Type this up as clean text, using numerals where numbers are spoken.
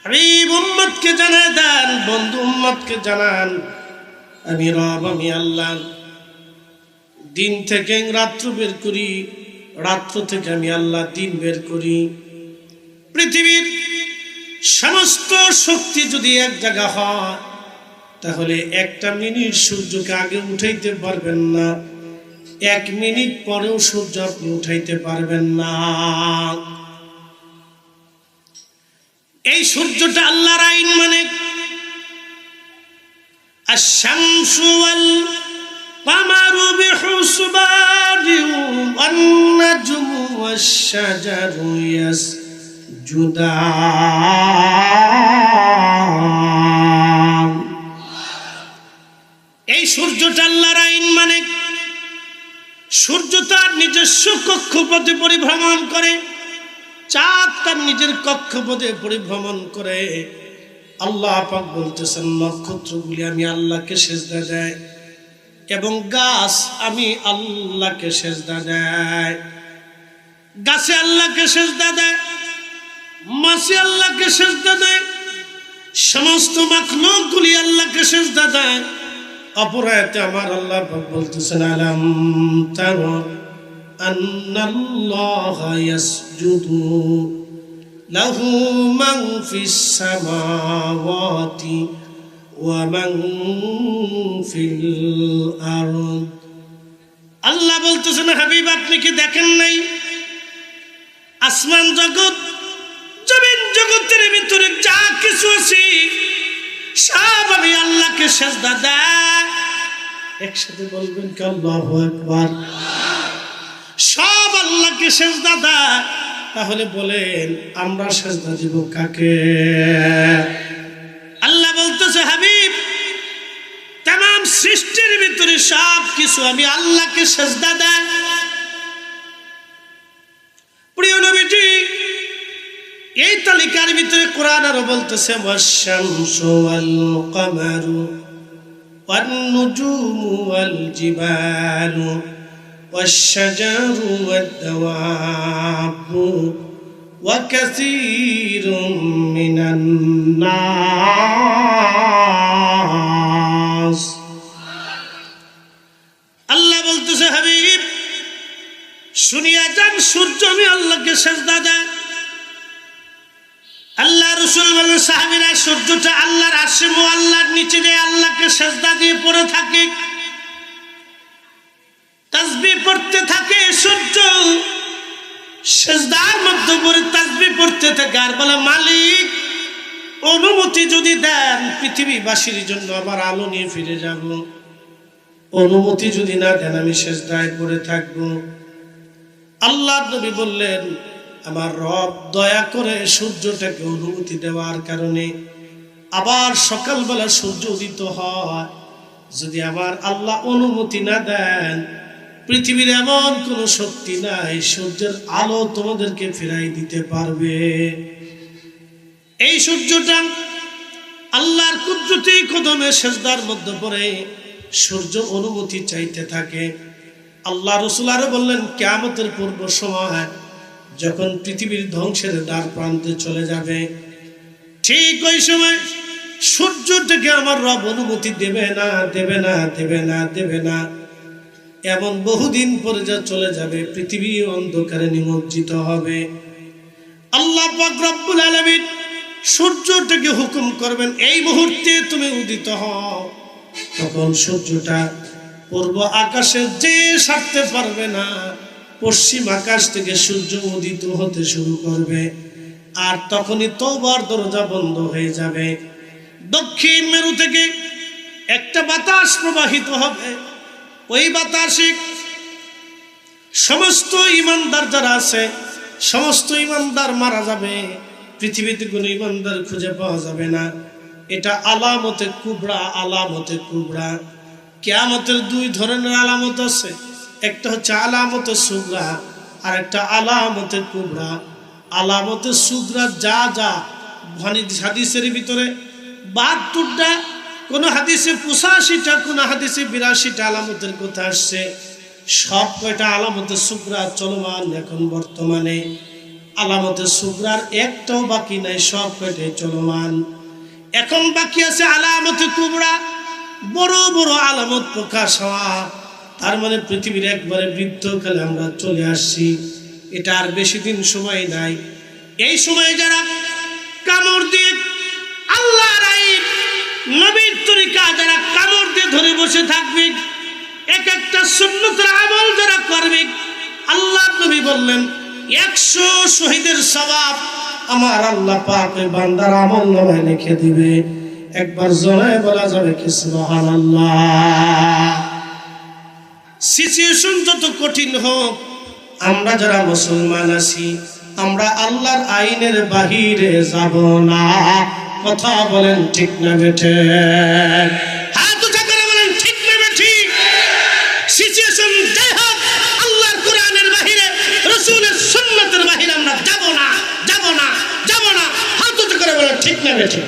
হাবিব উম্মতকে জানায় দেন, বন্ধু উম্মতকে জানান, আমি রব, আমি আল্লাহ দিন থেকে রাত্র বের করি, রাত্র থেকে আমি আল্লাহ দিন বের করি। পৃথিবীর সমস্ত শক্তি যদি এক জায়গা হয়, তাহলে একটা মিনিট সূর্যকে আগে উঠাইতে পারবেন না, 1 মিনিট পরেও সূর্য আপনি উঠাইতে পারবেন না। এই সূর্যটা আল্লাহর আইন, মানে আশ-শামসু ওয়াল কামারু বিহুসবানি ওয়ান নাজমু ওয়াশ-শাজারু ইয়াসজুদান। এই সূর্যটা আল্লাহর আইন, মানে সূর্য তার নিজস্ব কক্ষপথে পরিভ্রমণ করে, চাঁদ তার নিজের কক্ষপথে পরিভ্রমণ করে। আল্লাহ পাক বলতেছেন, নক্ষত্রগুলি আমি আল্লাহকে সেজদা দেয় এবং গাছ আমি আল্লাহকে সেজদা দেয়। গাছে আল্লাহকে সেজদা দেয়, মাছে আল্লাহকে সেজদা দেয়, সমস্ত মাখলুকগুলি আল্লাহকে সেজদা দেয়। অপর আয়াতে আমার আল্লাহ পাক বলতেছেন, আলাম তারা আন্নাল্লাহা ইয়াসজুদু লাহু মান ফিস সামাওয়াতি ওয়া মান ফিল আরদ। আল্লাহ বলতেছেন, হাবিব আপনি কি দেখেন নাই আসমান জগৎ, জমিন জগতের ভিতরে যা কিছু আছে সব আমি আল্লাহকে সেজদা দেয়। একসাথে বলবেন কি আল্লাহু আকবার। সব আল্লাহকে সেজদা দেয়। তাহলে বলেন আমরা সেজদা দিব কাকে? আল্লাহ বলতেছে, হাবিব तमाम সৃষ্টির ভিতরে সব কিছু আমি আল্লাহকে সেজদা দেয়। প্রিয় নবীজি এই তালিকার ভিতরে কোরআন আরো বলতেছে, ওয়াশ-শামসু ওয়াল কামারু ওয়ান নুজুমু ওয়াল জিবালু ওয়াশ-শাজারু ওয়াদ-দাওয়াবু ওয়া কাসীরুম মিনান নাস। আল্লাহ বলতেছে, হাবিব শুনিয়া যান, সূর্য আমি আল্লাহকে সেজদা দেয়। আল্লাহ রাসূল বলেন, সাহাবীরা সূর্যটা আল্লাহর আরশে মুআল্লার নিচে দিয়ে আল্লাহকে সেজদা দিয়ে পড়ে থাকে, তাসবিহ পড়তে থাকে। সূর্য সেজদার মধ্যে পড়ে তাসবিহ পড়তে থাকে আর বলে, মালিক অনুমতি যদি দেন পৃথিবীবাসীর জন্য আবার আলো নিয়ে ফিরে যাব, অনুমতি যদি না দেন আমি সেজদায় পড়ে থাকব। আল্লাহর নবী বললেন, আমার রব দয়া করে সূর্যটাকে অনুমতি দেওয়ার কারণে আবার সকালবেলা সূর্য উদিত হয়। যদি আমার আল্লাহ অনুমতি না দেন, পৃথিবীর এমন কোন শক্তি নাই সূর্যের আলো তোমাদেরকে ফিরাই দিতে পারবে। এই সূর্যটা আল্লাহর কুদরতি কদমে সেজদার মধ্যে পড়ে সূর্য অনুমতি চাইতে থাকে। আল্লাহ রাসূল আরো বললেন, কিয়ামতের পূর্ব সময় যখন পৃথিবীর ধ্বংসের দ্বার প্রান্তে চলে যাবে, ঠিক ওই সময় সূর্যটাকে আমার রব অনুমতি দেবে না, দেবে না, দেবে না, দেবে না। এমন বহুদিন পরে যা চলে যাবে, পৃথিবী অন্ধকারে নিমজ্জিত হবে। আল্লাহ পাক রব্বুল আলামিন সূর্যটাকে হুকুম করবেন, এই মুহূর্তে তুমি উদিত হও। তখন সূর্যটা পূর্ব আকাশে যে সারতে পারবে না, পশ্চিম আকাশ থেকে সূর্য উদিত হতে শুরু করবে। আর তখনই তওবার দরজা বন্ধ হয়ে যাবে। দক্ষিণ মেরু থেকে একটা বাতাস প্রবাহিত হবে, ওই বাতাসে সমস্ত ঈমানদার যারা আছে সমস্ত ঈমানদার মারা যাবে, পৃথিবীতে কোনো ঈমানদার খুঁজে পাওয়া যাবে না। এটা আলামতে কুবরা, আলামতে কুবরা। কিয়ামতের 2 ধরনের আলামত আছে, একটা হচ্ছে আলামতে সুগরা আর একটা আলামতে কুবরা। আলামতে সুগরা যা যা হাদিসের ভিতরে 72টা, কোন হাদিসে 85টা, কোন হাদিসে 82টা আলামতের কথা আসছে। সব কয়টা আলামতে সুগরা চলমান এখন বর্তমানে। আলামতে সুগরার একটাও বাকি নাই, সব কয়টাই চলমান। এখন বাকি আছে আলামতে কুবরা, বড় বড় আলামত প্রকাশ হওয়া। তার মানে পৃথিবীর একবারে বৃদ্ধকালে আমরা চলে আসছি, এটা আর বেশি দিন সময় নাই। এই সময়ে যারা কামড় দিয়ে আল্লাহর আইন নবীর তরিকা যারা কামড় দিয়ে ধরে বসে থাকবে, এক একটা সুন্নতের আমল যারা করবে, আল্লাহ নবী বললেন 100 শহীদের সওয়াব আমার আল্লাহ পাক ওই বান্দার আমলনামায় লিখে দিবে। একবার জোরে বলা যাবে কি সুবহানাল্লাহ। সিচুয়েশন যত কঠিন হোক, আমরা যারা মুসলমান আছি আমরা আল্লাহর আইনের বাহিরে যাব না। কথা বলেন ঠিক না বেঠে? হাত উঁচা করে বলেন ঠিক না বেঠি? সিচুয়েশন যাই হোক, আল্লাহর কোরআনের বাহিরে, রাসূলের সুন্নাতের বাহিরে আমরা যাব না, যাব না, যাব না। হাত উঁচা করে বলেন ঠিক না বেঠি?